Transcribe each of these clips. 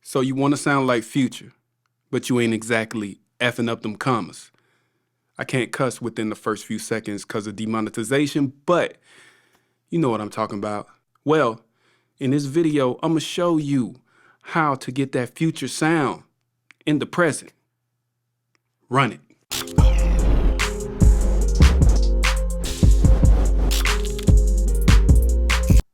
So you want to sound like Future, but you ain't exactly effing up them commas. I can't cuss within the first few seconds because of demonetization, but you know what I'm talking about. Well, in this video, I'm gonna show you how to get that Future sound in the present. Run it.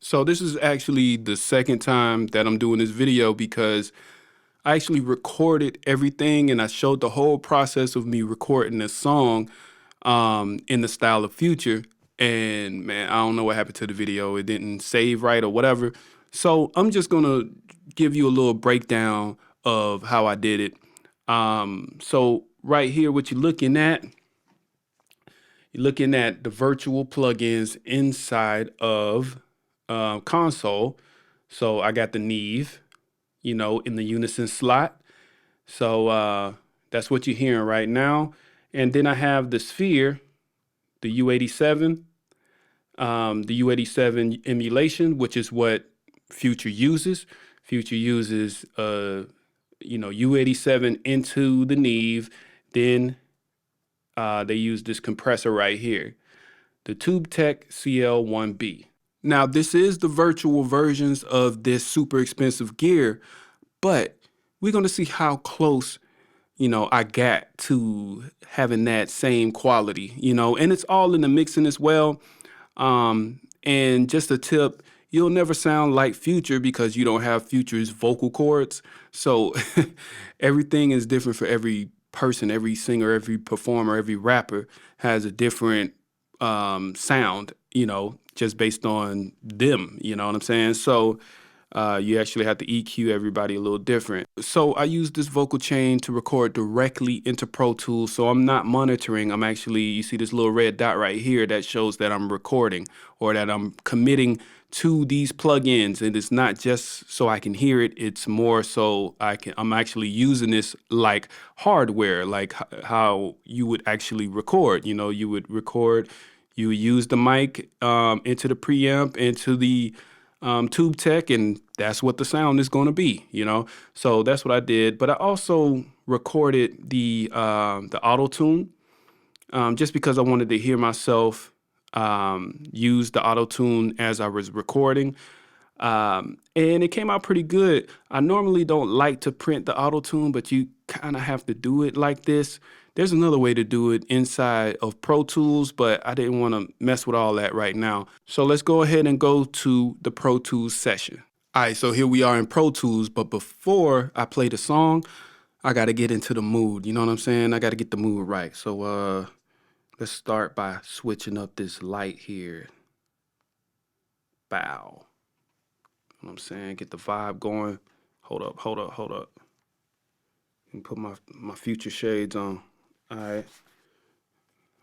So this is actually the second time that I'm doing this video because I actually recorded everything and I showed the whole process of me recording this song in the style of Future. And man, I don't know what happened to the video. It didn't save right or whatever. So I'm just gonna give you a little breakdown of how I did it. So right here, what you're looking at the virtual plugins inside of console. So I got the Neve, you know, in the unison slot. So that's what you're hearing right now. And then I have the Sphere, the U87, the U87 emulation, which is what Future uses. Future uses, you know, U87 into the Neve. Then they use this compressor right here, the TubeTech CL1B. Now, this is the virtual versions of this super expensive gear, but we're going to see how close, you know, I got to having that same quality, you know, and it's all in the mixing as well. And just a tip, you'll never sound like Future because you don't have Future's vocal cords. So everything is different for every person, every singer, every performer, every rapper has a different sound, you know, just based on them, you know what I'm saying? So you actually have to EQ everybody a little different. So I use this vocal chain to record directly into Pro Tools. So I'm not monitoring. I'm actually, you see this little red dot right here that shows that I'm recording or that I'm committing to these plugins. And it's not just so I can hear it. It's more so I'm actually using this like hardware, like how you would actually record. You know, you would record, you would use the mic into the preamp, into the TubeTech, and that's what the sound is going to be, you know. So that's what I did. But I also recorded the auto-tune just because I wanted to hear myself use the auto-tune as I was recording. And it came out pretty good. I normally don't like to print the auto-tune, but you kind of have to do it like this. There's another way to do it inside of Pro Tools, but I didn't want to mess with all that right now. So let's go ahead and go to the Pro Tools session. All right, so here we are in Pro Tools, but before I play the song, I got to get into the mood. You know what I'm saying? I got to get the mood right. So let's start by switching up this light here. Bow. You know what I'm saying? Get the vibe going. Hold up. And put my Future shades on. All right.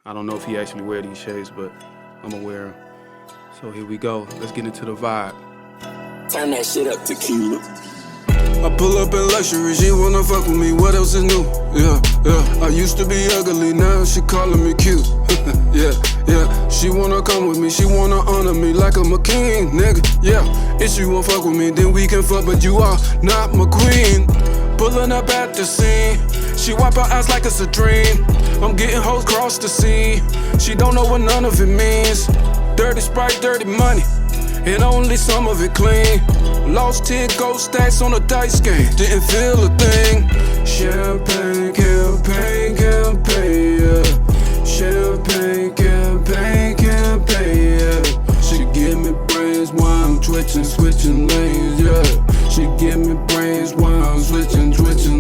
I don't know if he actually wear these shades, but I'm gonna wear them. So here we go. Let's get into the vibe. Turn that shit up, tequila. I pull up in luxury, she wanna fuck with me, what else is new? Yeah, I used to be ugly, now she calling me cute. yeah, she wanna come with me, she wanna honor me like I'm a king, nigga. Yeah, if she won't fuck with me, then we can fuck, but you are not my queen. Pulling up at the scene, she wipe her eyes like it's a dream. I'm getting hoes cross the sea, she don't know what none of it means. Dirty Sprite, dirty money, and only some of it clean. Lost 10 gold stacks on a dice game, didn't feel a thing. Champagne, campaign, yeah. Champagne, campaign, yeah. She give me brains while I'm twitching, switching lanes, yeah. She give me brains while I'm switching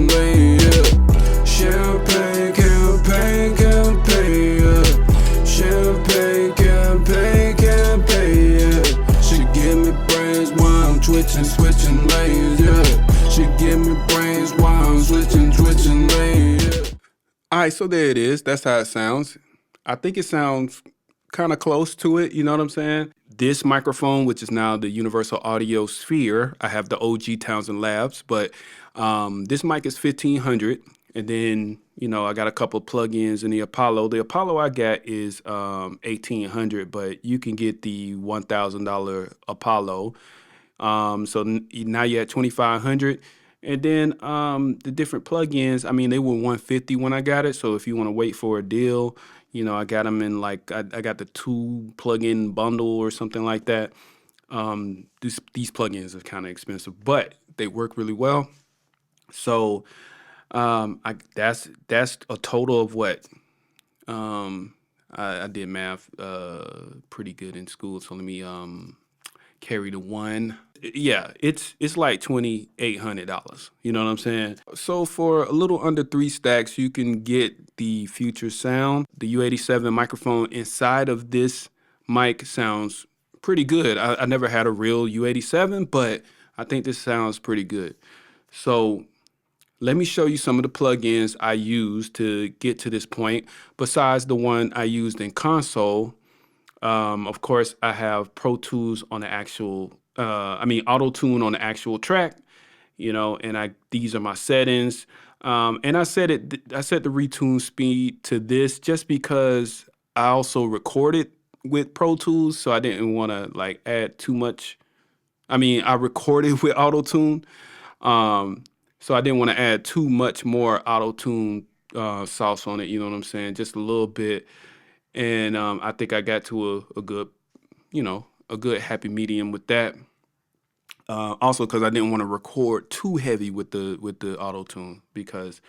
lanes, yeah. Champagne, campaign, yeah. Champagne, campaign, yeah. She give me brains while I'm switching lanes, yeah. She give me brains while I'm switching lanes, yeah. All right, so there it is. That's how it sounds. I think it sounds kind of close to it, you know what I'm saying? This microphone, which is now the Universal Audio Sphere, I have the OG Townsend Labs, but this mic is $1,500. And then, you know, I got a couple plugins in the Apollo. The Apollo I got is $1,800, but you can get the $1,000 Apollo. So now you're at $2,500. And then the different plugins, I mean, they were $150 when I got it. So if you want to wait for a deal, you know, I got them in like, I got the 2 plugin bundle or something like that. These plugins are kind of expensive, but they work really well. So that's a total of what? I did math pretty good in school. So let me carry the 1. Yeah, it's like $2,800. You know what I'm saying? So for a little under 3 stacks, you can get the Future Sound. The U87 microphone inside of this mic sounds pretty good. I never had a real U87, but I think this sounds pretty good. So let me show you some of the plugins I used to get to this point, besides the one I used in console. Of course, I have Pro Tools on the actual, Auto Tune on the actual track, you know, and these are my settings. And I set the retune speed to this just because I also recorded with Pro Tools, so I didn't want to like add too much. I recorded with Auto Tune, so I didn't want to add too much more Auto Tune sauce on it. You know what I'm saying? Just a little bit. And I think I got to a good, a good happy medium with that. Also, because I didn't want to record too heavy with the auto tune, because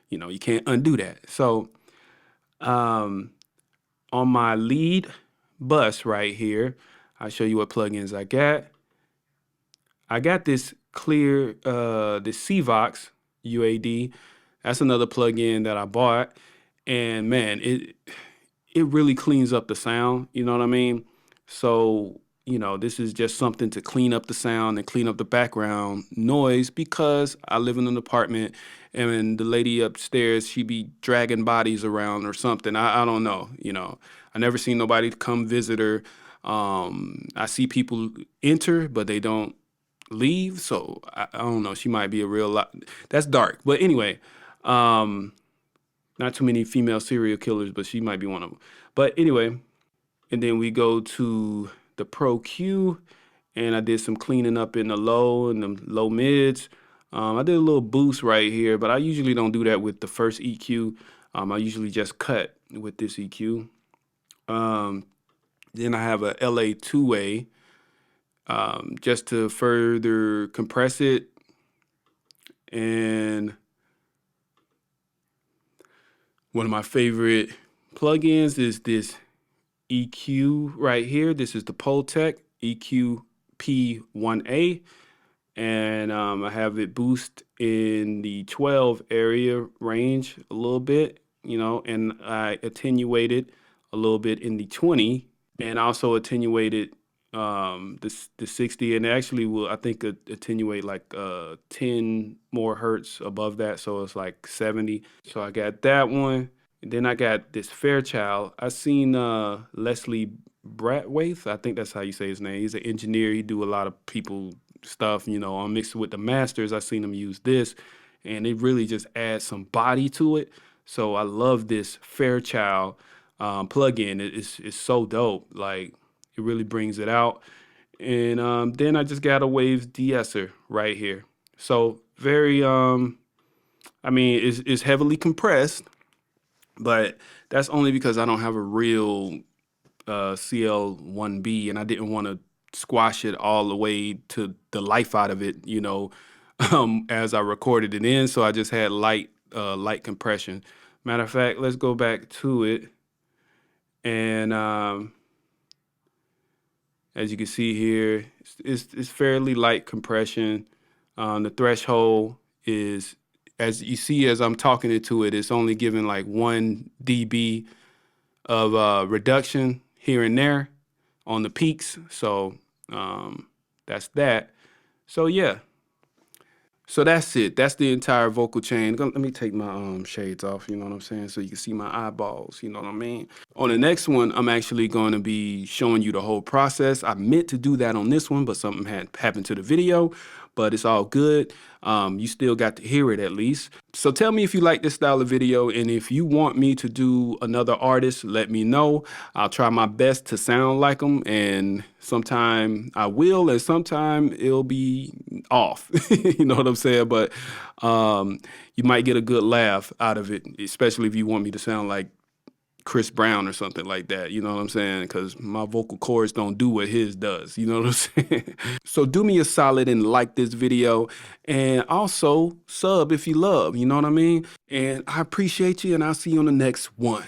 you can't undo that. So on my lead bus right here, I'll show you what plugins I got. I got this clear, this CVox UAD. That's another plugin that I bought, and man, it really cleans up the sound, you know what I mean? So, this is just something to clean up the sound and clean up the background noise, because I live in an apartment and the lady upstairs, she be dragging bodies around or something. I don't know, I never seen nobody come visit her. I see people enter, but they don't leave. So I don't know, she might be a real lot. That's dark. But anyway, not too many female serial killers, but she might be one of them. But anyway, and then we go to the Pro Q, and I did some cleaning up in the low and the low mids. I did a little boost right here, but I usually don't do that with the first EQ. I usually just cut with this EQ. Then I have a LA 2A just to further compress it. And one of my favorite plugins is this EQ right here. This is the Poltech EQ P1A. And I have it boost in the 12 area range a little bit, and I attenuated a little bit in the 20, and also attenuated the 60, and actually will, I think, attenuate like 10 more hertz above that, so it's like 70. So I got that one, and then I got this Fairchild. I seen Leslie Bratwaith, I think that's how you say his name. He's an engineer. He do a lot of people stuff, on mixed with the masters. I seen him use this, and it really just adds some body to it. So I love this Fairchild plugin. It's so dope. Like, it really brings it out. And then I just got a Waves de-esser right here. So very, it's heavily compressed, but that's only because I don't have a real CL1B, and I didn't want to squash it all the way to the life out of it, as I recorded it in. So I just had light compression. Matter of fact, let's go back to it. And as you can see here, it's fairly light compression. The threshold is, as you see, as I'm talking into it, it's only giving like 1 dB of reduction here and there on the peaks. So that's that. So yeah. So that's it. That's the entire vocal chain. Let me take my shades off, you know what I'm saying? So you can see my eyeballs, you know what I mean? On the next one, I'm actually going to be showing you the whole process. I meant to do that on this one, but something had happened to the video. but it's all good. You still got to hear it at least. So tell me if you like this style of video, and if you want me to do another artist, let me know. I'll try my best to sound like them, and sometime I will, and sometime it'll be off. You know what I'm saying? But you might get a good laugh out of it, especially if you want me to sound like Chris Brown or something like that, you know what I'm saying? Because my vocal cords don't do what his does, you know what I'm saying? So do me a solid and like this video, and also sub if you love, you know what I mean? And I appreciate you, and I'll see you on the next one.